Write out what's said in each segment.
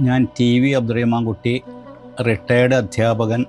ഞാൻ TV Abdurahmankutty, retired അധ്യാപകൻ,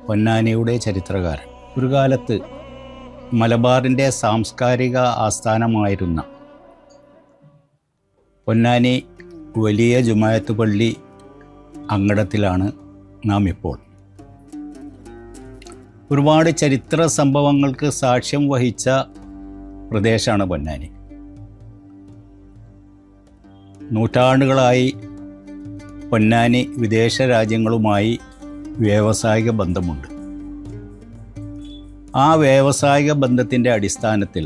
പൊന്നാനിയുടെ ചരിത്രകാരൻ. ഒരു കാലത്ത് മലബാറിൻ്റെ സാംസ്കാരിക ആസ്ഥാനമായിരുന്ന പൊന്നാനി വലിയ ജുമായത്ത് പള്ളി അങ്കണത്തിലാണ് നാം ഇപ്പോൾ. ഒരുപാട് ചരിത്ര സംഭവങ്ങൾക്ക് സാക്ഷ്യം വഹിച്ച പ്രദേശമാണ് പൊന്നാനി. നൂറ്റാണ്ടുകളായി പൊന്നാനി വിദേശ രാജ്യങ്ങളുമായി വ്യാവസായിക ബന്ധമുണ്ട്. ആ വ്യാവസായിക ബന്ധത്തിൻ്റെ അടിസ്ഥാനത്തിൽ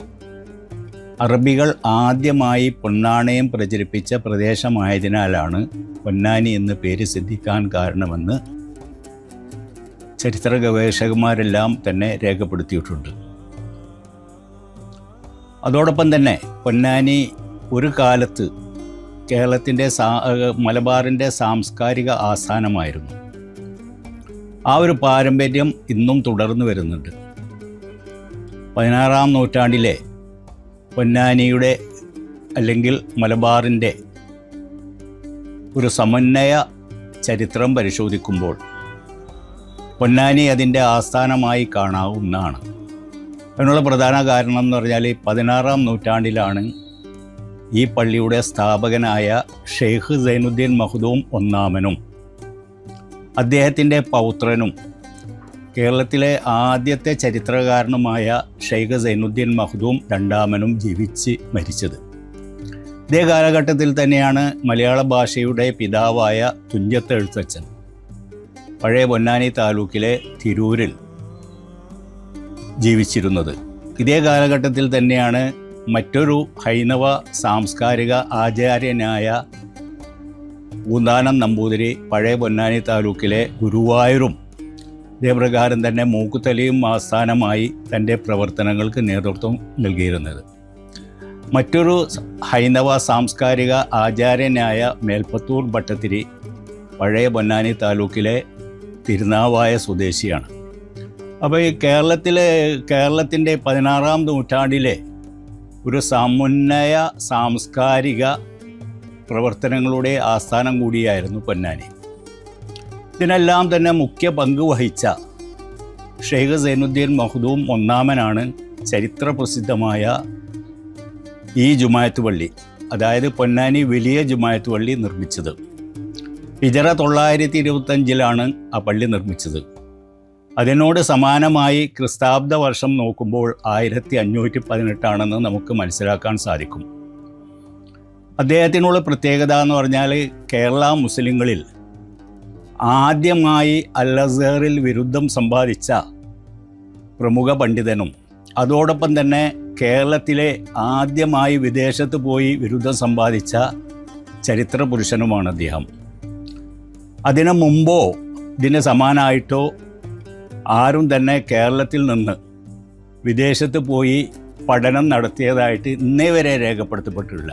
അറബികൾ ആദ്യമായി പൊന്നാണയം പ്രചരിപ്പിച്ച പ്രദേശമായതിനാലാണ് പൊന്നാനി എന്ന് പേര് സിദ്ധിക്കാൻ കാരണമെന്ന് ചരിത്ര ഗവേഷകന്മാരെല്ലാം തന്നെ രേഖപ്പെടുത്തിയിട്ടുണ്ട്. അതോടൊപ്പം തന്നെ പൊന്നാനി ഒരു കാലത്ത് കേരളത്തിൻ്റെ മലബാറിൻ്റെ സാംസ്കാരിക ആസ്ഥാനമായിരുന്നു. ആ ഒരു പാരമ്പര്യം ഇന്നും തുടർന്നു വരുന്നുണ്ട്. 16-ാം നൂറ്റാണ്ടിലെ പൊന്നാനിയുടെ അല്ലെങ്കിൽ മലബാറിൻ്റെ ഒരു സമന്വയ ചരിത്രം പരിശോധിക്കുമ്പോൾ പൊന്നാനി അതിൻ്റെ ആസ്ഥാനമായി കാണാവുന്നതാണ്. അതിനുള്ള പ്രധാന കാരണം എന്ന് പറഞ്ഞാൽ 16-ാം നൂറ്റാണ്ടിലാണ് ഈ പള്ളിയുടെ സ്ഥാപകനായ ഷെയ്ഖ് സൈനുദ്ദീൻ മഖ്ദൂം ഒന്നാമനും അദ്ദേഹത്തിൻ്റെ പൗത്രനും കേരളത്തിലെ ആദ്യത്തെ ചരിത്രകാരനുമായ ഷെയ്ഖ് സൈനുദ്ദീൻ മഖ്ദൂം രണ്ടാമനും ജീവിച്ച് മരിച്ചത്. ഇതേ കാലഘട്ടത്തിൽ തന്നെയാണ് മലയാള ഭാഷയുടെ പിതാവായ തുഞ്ചത്ത് എഴുത്തച്ഛൻ പഴയ പൊന്നാനി താലൂക്കിലെ തിരൂരിൽ ജീവിച്ചിരുന്നത്. ഇതേ കാലഘട്ടത്തിൽ തന്നെയാണ് മറ്റൊരു ഹൈന്ദവ സാംസ്കാരിക ആചാര്യനായ പൂന്താനം നമ്പൂതിരി പഴയ പൊന്നാനി താലൂക്കിലെ ഗുരുവായൂരും ഇതേപ്രകാരം തന്നെ മൂക്കുത്തലയും ആസ്ഥാനമായി തൻ്റെ പ്രവർത്തനങ്ങൾക്ക് നേതൃത്വം നൽകിയിരുന്നത്. മറ്റൊരു ഹൈന്ദവ സാംസ്കാരിക ആചാര്യനായ മേൽപ്പത്തൂർ ഭട്ടത്തിരി പഴയ പൊന്നാനി താലൂക്കിലെ തിരുനാവായ സ്വദേശിയാണ്. അപ്പോൾ ഈ കേരളത്തിൻ്റെ 16-ാം നൂറ്റാണ്ടിലെ ഒരു സമന്വയ സാംസ്കാരിക പ്രവർത്തനങ്ങളുടെ ആസ്ഥാനം കൂടിയായിരുന്നു പൊന്നാനി. ഇതിനെല്ലാം തന്നെ മുഖ്യ പങ്ക് വഹിച്ച ഷെയ്ഖ് സൈനുദ്ദീൻ മഖ്ദൂം ഒന്നാമനാണ് ചരിത്രപ്രസിദ്ധമായ ഈ ജുമായത്ത് പള്ളി, അതായത് പൊന്നാനി വലിയ ജുമായത്ത് പള്ളി നിർമ്മിച്ചത്. ഹിജറ 925-ലാണ് ആ പള്ളി നിർമ്മിച്ചത്. അതിനോട് സമാനമായി ക്രിസ്താബ്ദ വർഷം നോക്കുമ്പോൾ 1518 നമുക്ക് മനസ്സിലാക്കാൻ സാധിക്കും. അദ്ദേഹത്തിനുള്ള പ്രത്യേകത എന്ന് പറഞ്ഞാൽ കേരള മുസ്ലിങ്ങളിൽ ആദ്യമായി അൽ-അസ്ഹറിൽ ബിരുദം സമ്പാദിച്ച പ്രമുഖ പണ്ഡിതനും അതോടൊപ്പം തന്നെ കേരളത്തിലെ ആദ്യമായി വിദേശത്ത് പോയി ബിരുദം സമ്പാദിച്ച ചരിത്ര പുരുഷനുമാണ് അദ്ദേഹം. അതിനു മുമ്പോ ഇതിന് സമാനമായിട്ടോ ആരും തന്നെ കേരളത്തിൽ നിന്ന് വിദേശത്ത് പോയി പഠനം നടത്തിയതായിട്ട് ഇന്നേ വരെ രേഖപ്പെടുത്തപ്പെട്ടിട്ടില്ല.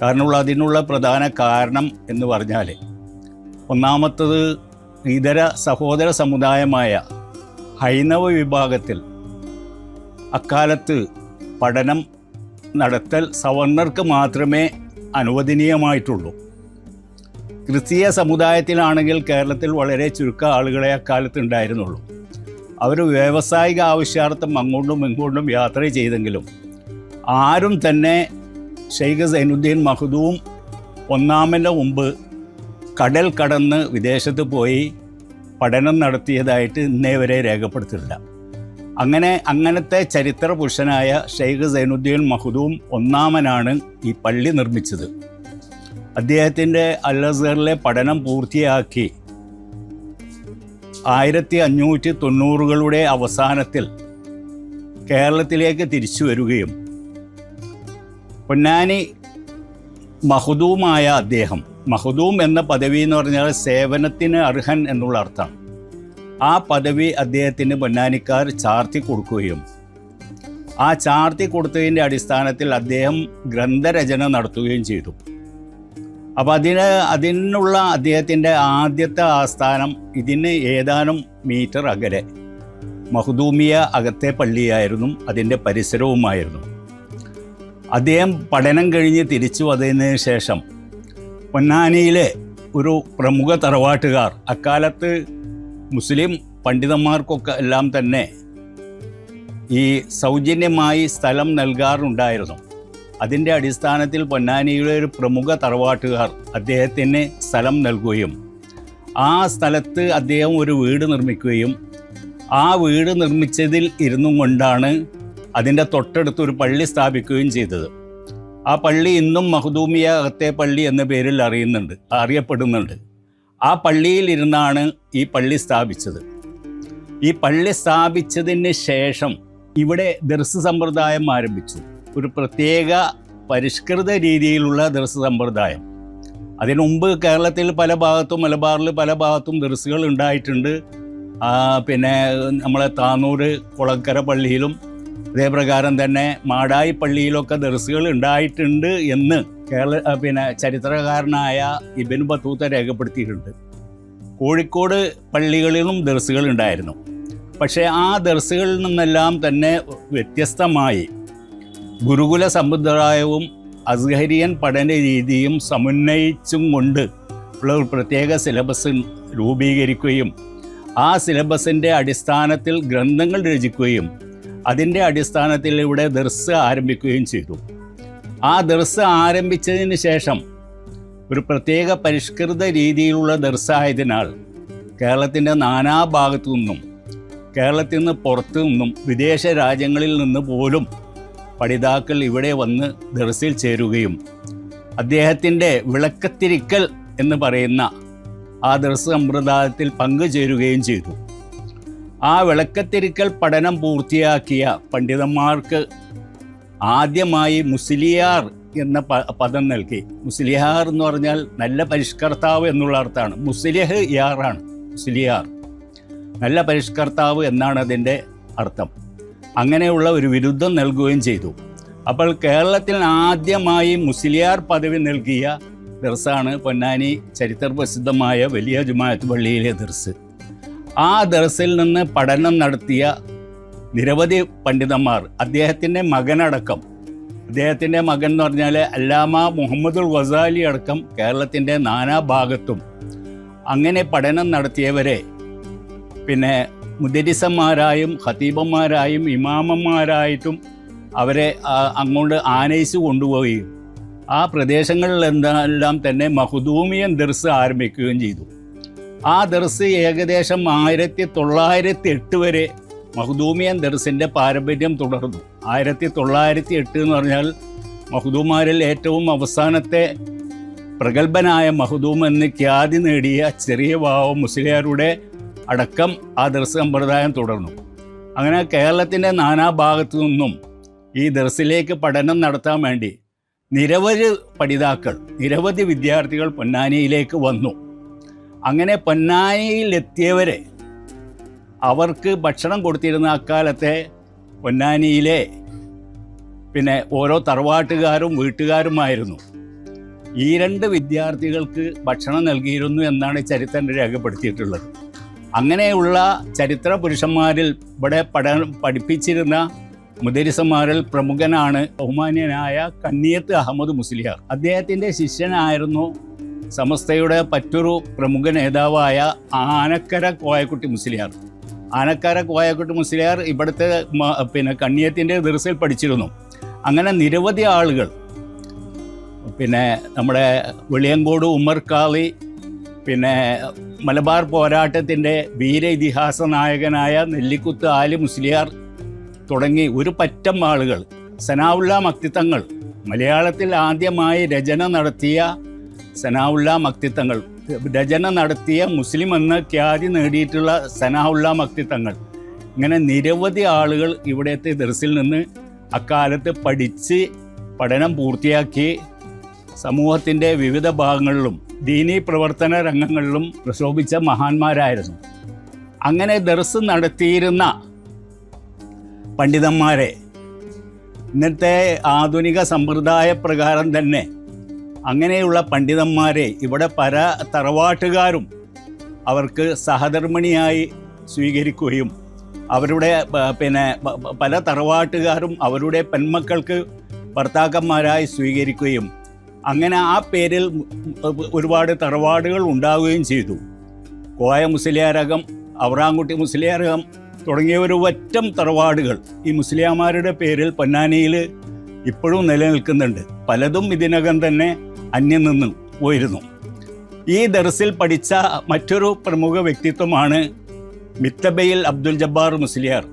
കാരണം അതിനുള്ള പ്രധാന കാരണം എന്ന് പറഞ്ഞാൽ ഒന്നാമത്തത് ഇതര സഹോദര സമുദായമായ ഹൈന്ദവ വിഭാഗത്തിൽ അക്കാലത്ത് പഠനം നടത്തൽ സവർണർക്ക് മാത്രമേ അനുവദനീയമായിട്ടുള്ളൂ. ക്രിസ്തീയ സമുദായത്തിലാണെങ്കിൽ കേരളത്തിൽ വളരെ ചുരുക്കം ആളുകളെ അക്കാലത്ത് ഉണ്ടായിരുന്നുള്ളൂ. അവർ വ്യാവസായിക ആവശ്യാർത്ഥം അങ്ങോട്ടും ഇങ്ങോട്ടും യാത്ര ചെയ്തെങ്കിലും ആരും തന്നെ ഷെയ്ഖ് സൈനുദ്ദീൻ മഖ്ദൂം ഒന്നാമൻ്റെ മുമ്പ് കടൽ കടന്ന് വിദേശത്ത് പോയി പഠനം നടത്തിയതായിട്ട് ഇന്നേ വരെ രേഖപ്പെടുത്തില്ല. അങ്ങനത്തെ ചരിത്ര പുരുഷനായ ഷെയ്ഖ് സൈനുദ്ദീൻ മഖ്ദൂം ഒന്നാമനാണ് ഈ പള്ളി നിർമ്മിച്ചത്. അദ്ദേഹത്തിൻ്റെ അൽ-അസ്ഹറിലെ പഠനം പൂർത്തിയാക്കി 1590കളുടെ അവസാനത്തിൽ കേരളത്തിലേക്ക് തിരിച്ചു വരികയും പൊന്നാനി മഖ്ദൂമായ അദ്ദേഹം, മഖ്ദൂം എന്ന പദവി എന്ന് പറഞ്ഞാൽ സേവനത്തിന് അർഹൻ എന്നുള്ള അർത്ഥം, ആ പദവി അദ്ദേഹത്തിന് പൊന്നാനിക്കാർ ചാർത്തി കൊടുക്കുകയും ആ ചാർത്തി കൊടുത്തതിൻ്റെ അടിസ്ഥാനത്തിൽ അദ്ദേഹം ഗ്രന്ഥരചന നടത്തുകയും ചെയ്തു. അപ്പോൾ അതിനുള്ള അദ്ദേഹത്തിൻ്റെ ആദ്യത്തെ ആസ്ഥാനം ഇതിന് ഏതാനും മീറ്റർ അകലെ മഖ്ദൂമിയ അകത്തെ പള്ളിയായിരുന്നു, അതിൻ്റെ പരിസരവുമായിരുന്നു. അദ്ദേഹം പഠനം കഴിഞ്ഞ് തിരിച്ചു വന്നതിന് ശേഷം പൊന്നാനിയിലെ ഒരു പ്രമുഖ തറവാട്ടുകാർ അക്കാലത്ത് മുസ്ലിം പണ്ഡിതന്മാർക്കൊക്കെ എല്ലാം തന്നെ ഈ സൗജന്യമായി സ്ഥലം നൽകാറുണ്ടായിരുന്നു. അതിൻ്റെ അടിസ്ഥാനത്തിൽ പൊന്നാനിയിലെ ഒരു പ്രമുഖ തറവാട്ടുകാർ അദ്ദേഹത്തിന് സ്ഥലം നൽകുകയും ആ സ്ഥലത്ത് അദ്ദേഹം ഒരു വീട് നിർമ്മിക്കുകയും ആ വീട് നിർമ്മിച്ചതിൽ ഇരുന്നും കൊണ്ടാണ് അതിൻ്റെ തൊട്ടടുത്ത് ഒരു പള്ളി സ്ഥാപിക്കുകയും ചെയ്തത്. ആ പള്ളി ഇന്നും മഖ്ദൂമിയ അകത്തെ പള്ളി എന്ന പേരിൽ അറിയപ്പെടുന്നുണ്ട്. ആ പള്ളിയിൽ ഇരുന്നാണ് ഈ പള്ളി സ്ഥാപിച്ചത്. ഈ പള്ളി സ്ഥാപിച്ചതിന് ശേഷം ഇവിടെ ദർസ് സമ്പ്രദായം ആരംഭിച്ചു. ഒരു പ്രത്യേക പരിഷ്കൃത രീതിയിലുള്ള ദർസ് സമ്പ്രദായം. അതിനു മുമ്പ് കേരളത്തിൽ പല ഭാഗത്തും, മലബാറിൽ പല ഭാഗത്തും ദർസുകൾ ഉണ്ടായിട്ടുണ്ട്. പിന്നെ നമ്മളെ താന്നൂർ കുളക്കര പള്ളിയിലും അതേപ്രകാരം തന്നെ മാടായി പള്ളിയിലൊക്കെ ദർസുകൾ ഉണ്ടായിട്ടുണ്ട് എന്ന് ചരിത്രകാരനായ ഇബ്നു ബത്തൂത്ത രേഖപ്പെടുത്തിയിട്ടുണ്ട്. കോഴിക്കോട് പള്ളികളിലും ദർസുകൾ ഉണ്ടായിരുന്നു. പക്ഷേ ആ ദർസുകളിൽ നിന്നെല്ലാം തന്നെ വ്യത്യസ്തമായി ഗുരുകുല സമ്പ്രദായവും അസ്ഹരിയൻ പഠന രീതിയും സമന്വയിച്ചും കൊണ്ട് ഉള്ള ഒരു പ്രത്യേക സിലബസ് രൂപീകരിക്കുകയും ആ സിലബസിൻ്റെ അടിസ്ഥാനത്തിൽ ഗ്രന്ഥങ്ങൾ രചിക്കുകയും അതിൻ്റെ അടിസ്ഥാനത്തിൽ ഇവിടെ ദർസ് ആരംഭിക്കുകയും ചെയ്തു. ആ ദർസ് ആരംഭിച്ചതിന് ശേഷം ഒരു പ്രത്യേക പരിഷ്കൃത രീതിയിലുള്ള ദർസായതിനാൽ കേരളത്തിൻ്റെ നാനാഭാഗത്തു നിന്നും, കേരളത്തിൽ നിന്ന് പുറത്തു നിന്നും, വിദേശ രാജ്യങ്ങളിൽ നിന്ന് പോലും പഠിതാക്കൾ ഇവിടെ വന്ന് ദർസിൽ ചേരുകയും അദ്ദേഹത്തിൻ്റെ വിളക്കത്തിരിക്കൽ എന്ന് പറയുന്ന ആ ദർസ് സമ്പ്രദായത്തിൽ പങ്കുചേരുകയും ചെയ്തു. ആ വിളക്കത്തിരിക്കൽ പഠനം പൂർത്തിയാക്കിയ പണ്ഡിതന്മാർക്ക് ആദ്യമായി മുസ്ലിയാർ എന്ന പദം നൽകി. മുസ്ലിയാർ എന്ന് പറഞ്ഞാൽ നല്ല പരിഷ്കർത്താവ് എന്നുള്ള അർത്ഥമാണ്. മുസ്ലിഹ് യാറാണ് മുസ്ലിയാർ, നല്ല പരിഷ്കർത്താവ് എന്നാണ് അതിൻ്റെ അർത്ഥം. അങ്ങനെയുള്ള ഒരു ബിരുദം നൽകുകയും ചെയ്തു. അപ്പോൾ കേരളത്തിൽ ആദ്യമായി മുസ്ലിയാർ പദവി നൽകിയ ദർസാണ് പൊന്നാനി ചരിത്രപ്രസിദ്ധമായ വലിയ ജുമാഅത്ത് പള്ളിയിലെ ദർസ്. ആ ദർസിൽ നിന്ന് പഠനം നടത്തിയ നിരവധി പണ്ഡിതന്മാർ, അദ്ദേഹത്തിൻ്റെ മകനടക്കം, അദ്ദേഹത്തിൻ്റെ മകൻ എന്ന് പറഞ്ഞാൽ അല്ലാമ മുഹമ്മദുൽ ഗസാലി അടക്കം കേരളത്തിൻ്റെ നാനാഭാഗത്തും അങ്ങനെ പഠനം നടത്തിയവരെ പിന്നെ മുദരിസന്മാരായും ഖതീബന്മാരായും ഇമാമന്മാരായിട്ടും അവരെ അങ്ങോട്ട് ആനയിച്ച് കൊണ്ടുപോവുകയും ആ പ്രദേശങ്ങളിലെല്ലാം തന്നെ മഖ്ദൂമിയൻ ദർസ് ആരംഭിക്കുകയും ചെയ്തു. ആ ദർസ് ഏകദേശം 1908 വരെ മഖ്ദൂമിയൻ ദർസിൻ്റെ പാരമ്പര്യം തുടർന്നു. 1908 എന്ന് പറഞ്ഞാൽ മഖ്ദൂമാരിൽ ഏറ്റവും അവസാനത്തെ പ്രഗത്ഭനായ മഖ്ദൂം എന്ന് ഖ്യാതി നേടിയ ചെറിയ വാവ മുസ്ലിയാരുടെ അടക്കം ആ ദർസ് സമ്പ്രദായം തുടർന്നു. അങ്ങനെ കേരളത്തിൻ്റെ നാനാഭാഗത്തു നിന്നും ഈ ദർസിലേക്ക് പഠനം നടത്താൻ വേണ്ടി നിരവധി പഠിതാക്കൾ, നിരവധി വിദ്യാർത്ഥികൾ പൊന്നാനിയിലേക്ക് വന്നു. അങ്ങനെ പൊന്നാനിയിലെത്തിയവരെ അവർക്ക് ഭക്ഷണം കൊടുത്തിരുന്ന അക്കാലത്തെ പൊന്നാനിയിലെ പിന്നെ ഓരോ തറവാട്ടുകാരും വീട്ടുകാരുമായിരുന്നു. ഈ 2 വിദ്യാർത്ഥികൾക്ക് ഭക്ഷണം നൽകിയിരുന്നു എന്നാണ് ചരിത്രം രേഖപ്പെടുത്തിയിട്ടുള്ളത്. അങ്ങനെയുള്ള ചരിത്ര പുരുഷന്മാരിൽ ഇവിടെ പഠിപ്പിച്ചിരുന്ന മുദരിസന്മാരിൽ പ്രമുഖനാണ് ബഹുമാന്യനായ കന്നിയത്ത് അഹമ്മദ് മുസ്ലിയാർ. അദ്ദേഹത്തിൻ്റെ ശിഷ്യനായിരുന്നു സമസ്തയുടെ മറ്റൊരു പ്രമുഖ നേതാവായ ആനക്കര കോയക്കുട്ടി മുസ്ലിയാർ. ആനക്കര കോയക്കുട്ടി മുസ്ലിയാർ ഇവിടുത്തെ പിന്നെ കന്നിയത്തിൻ്റെ ദർസിൽ പഠിച്ചിരുന്നു. അങ്ങനെ നിരവധി ആളുകൾ, പിന്നെ നമ്മുടെ വെളിയങ്കോട് ഉമർ ഖാളി, പിന്നെ മലബാർ പോരാട്ടത്തിൻ്റെ വീര ഇതിഹാസ നായകനായ നെല്ലിക്കുത്ത് ആലി മുസ്ലിയാർ തുടങ്ങി ഒരു പറ്റം ആളുകൾ, സനാഉള്ള മക്തിത്തങ്ങൾ, മലയാളത്തിൽ ആദ്യമായി രചന നടത്തിയ സനാഉള്ള മക്തിത്തങ്ങൾ, രചന നടത്തിയ മുസ്ലിം എന്ന ഖ്യാതി നേടിയിട്ടുള്ള സനാഉള്ള മക്തിത്തങ്ങൾ, ഇങ്ങനെ നിരവധി ആളുകൾ ഇവിടുത്തെ ദർസിൽ നിന്ന് അക്കാലത്ത് പഠിച്ച് പഠനം പൂർത്തിയാക്കി സമൂഹത്തിൻ്റെ വിവിധ ഭാഗങ്ങളിലും ദീനീ പ്രവർത്തന രംഗങ്ങളിലും പ്രശോഭിച്ച മഹാന്മാരായിരുന്നു. അങ്ങനെ ദർസ് നടത്തിയിരുന്ന പണ്ഡിതന്മാരെ ഇന്നത്തെ ആധുനിക സമ്പ്രദായ പ്രകാരം തന്നെ അങ്ങനെയുള്ള പണ്ഡിതന്മാരെ ഇവിടെ പല തറവാട്ടുകാരും അവർക്ക് സഹധർമ്മിണിയായി സ്വീകരിക്കുകയും അവരുടെ പിന്നെ പല തറവാട്ടുകാരും അവരുടെ പെൺമക്കൾക്ക് ഭർത്താക്കന്മാരായി സ്വീകരിക്കുകയും അങ്ങനെ ആ പേരിൽ ഒരുപാട് തറവാടുകൾ ഉണ്ടാവുകയും ചെയ്തു. കോയ മുസ്ലിയാരകം, അവറാങ്കുട്ടി മുസ്ലിയാരകം തുടങ്ങിയ ഒരു വറ്റം തറവാടുകൾ ഈ മുസ്ലിയാമാരുടെ പേരിൽ പൊന്നാനിയിൽ ഇപ്പോഴും നിലനിൽക്കുന്നുണ്ട്. പലതും ഇതിനകം തന്നെ അന്യം നിന്ന് പോയിരുന്നു. ഈ ദർസിൽ പഠിച്ച മറ്റൊരു പ്രമുഖ വ്യക്തിത്വമാണ് മിത്തബയിൽ അബ്ദുൽ ജബ്ബാർ മുസ്ലിയാർ.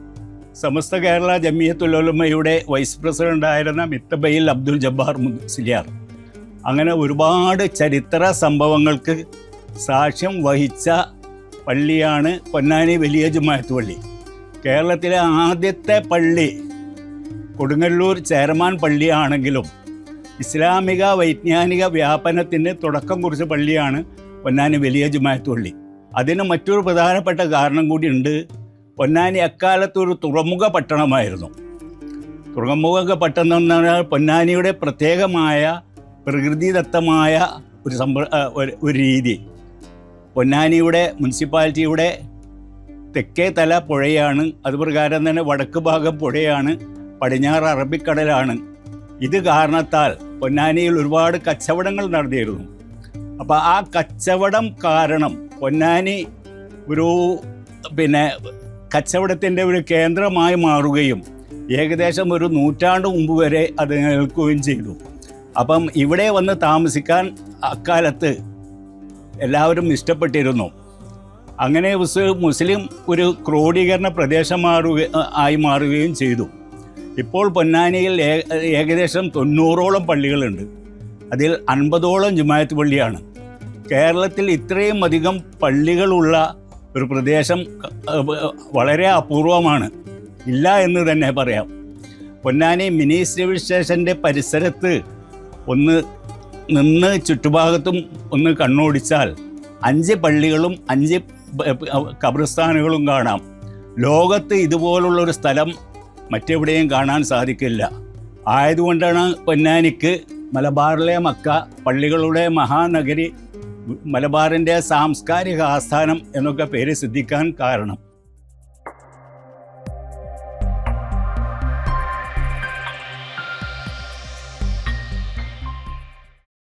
സമസ്ത കേരള ജമിയത്തുൽ ഉലമയുടെ വൈസ് പ്രസിഡൻ്റായിരുന്ന മിത്തബയിൽ അബ്ദുൽ ജബ്ബാർ മുസ്ലിയാർ. അങ്ങനെ ഒരുപാട് ചരിത്ര സംഭവങ്ങൾക്ക് സാക്ഷ്യം വഹിച്ച പള്ളിയാണ് പൊന്നാനി വലിയ ജുമാഅത്ത് പള്ളി. കേരളത്തിലെ ആദ്യത്തെ പള്ളി കൊടുങ്ങല്ലൂർ ചേരമാൻ പള്ളിയാണെങ്കിലും ഇസ്ലാമിക വൈജ്ഞാനിക വ്യാപനത്തിന് തുടക്കം കുറിച്ച പള്ളിയാണ് പൊന്നാനി വലിയ ജുമാഅത്ത് പള്ളി. അതിന് മറ്റൊരു പ്രധാനപ്പെട്ട കാരണം കൂടിയുണ്ട്. പൊന്നാനി അക്കാലത്തൊരു തുറമുഖ പട്ടണമായിരുന്നു. തുറമുഖ പട്ടണം എന്ന് പറഞ്ഞാൽ പൊന്നാനിയുടെ പ്രത്യേകമായ പ്രകൃതിദത്തമായ ഒരു രീതി. പൊന്നാനിയുടെ മുനിസിപ്പാലിറ്റിയുടെ തെക്കേ തല പുഴയാണ്, അതുപ്രകാരം തന്നെ വടക്ക് ഭാഗം പുഴയാണ്, പടിഞ്ഞാറ് അറബിക്കടലാണ്. ഇത് കാരണത്താൽ പൊന്നാനിയിൽ ഒരുപാട് കച്ചവടങ്ങൾ നടന്നിരുന്നു. അപ്പോൾ ആ കച്ചവടം കാരണം പൊന്നാനി ഒരു കച്ചവടത്തിൻ്റെ ഒരു കേന്ദ്രമായി മാറുകയും ഏകദേശം ഒരു നൂറ്റാണ്ട് മുമ്പ് വരെ അത് നിലനിൽക്കുകയും ചെയ്തു. അപ്പം ഇവിടെ വന്ന് താമസിക്കാൻ അക്കാലത്ത് എല്ലാവരും ഇഷ്ടപ്പെട്ടിരുന്നു. അങ്ങനെ മുസ്ലിം ഒരു ക്രോഡീകരണ പ്രദേശം ആയി മാറുകയും ചെയ്തു. ഇപ്പോൾ പൊന്നാനിയിൽ ഏകദേശം 90ഓളം പള്ളികളുണ്ട്. അതിൽ 50ഓളം ജുമാഅത്ത് പള്ളിയാണ്. കേരളത്തിൽ ഇത്രയും അധികം പള്ളികളുള്ള ഒരു പ്രദേശം വളരെ അപൂർവമാണ്, ഇല്ല എന്ന് തന്നെ പറയാം. പൊന്നാനി മിനി സിവിൽ സ്റ്റേഷൻ്റെ പരിസരത്ത് ഒന്ന് നിന്ന് ചുറ്റുഭാഗത്തും ഒന്ന് കണ്ണോടിച്ചാൽ 5 പള്ളികളും 5 ഖബർസ്ഥാനുകളും കാണാം. ലോകത്ത് ഇതുപോലുള്ളൊരു സ്ഥലം മറ്റെവിടെയും കാണാൻ സാധിക്കില്ല. ആയതുകൊണ്ടാണ് പൊന്നാനിക്ക് മലബാറിലെ മക്ക, പള്ളികളുടെ മഹാനഗരി, മലബാറിൻ്റെ സാംസ്കാരിക ആസ്ഥാനം എന്നൊക്കെ പേര് സിദ്ധിക്കാൻ കാരണം.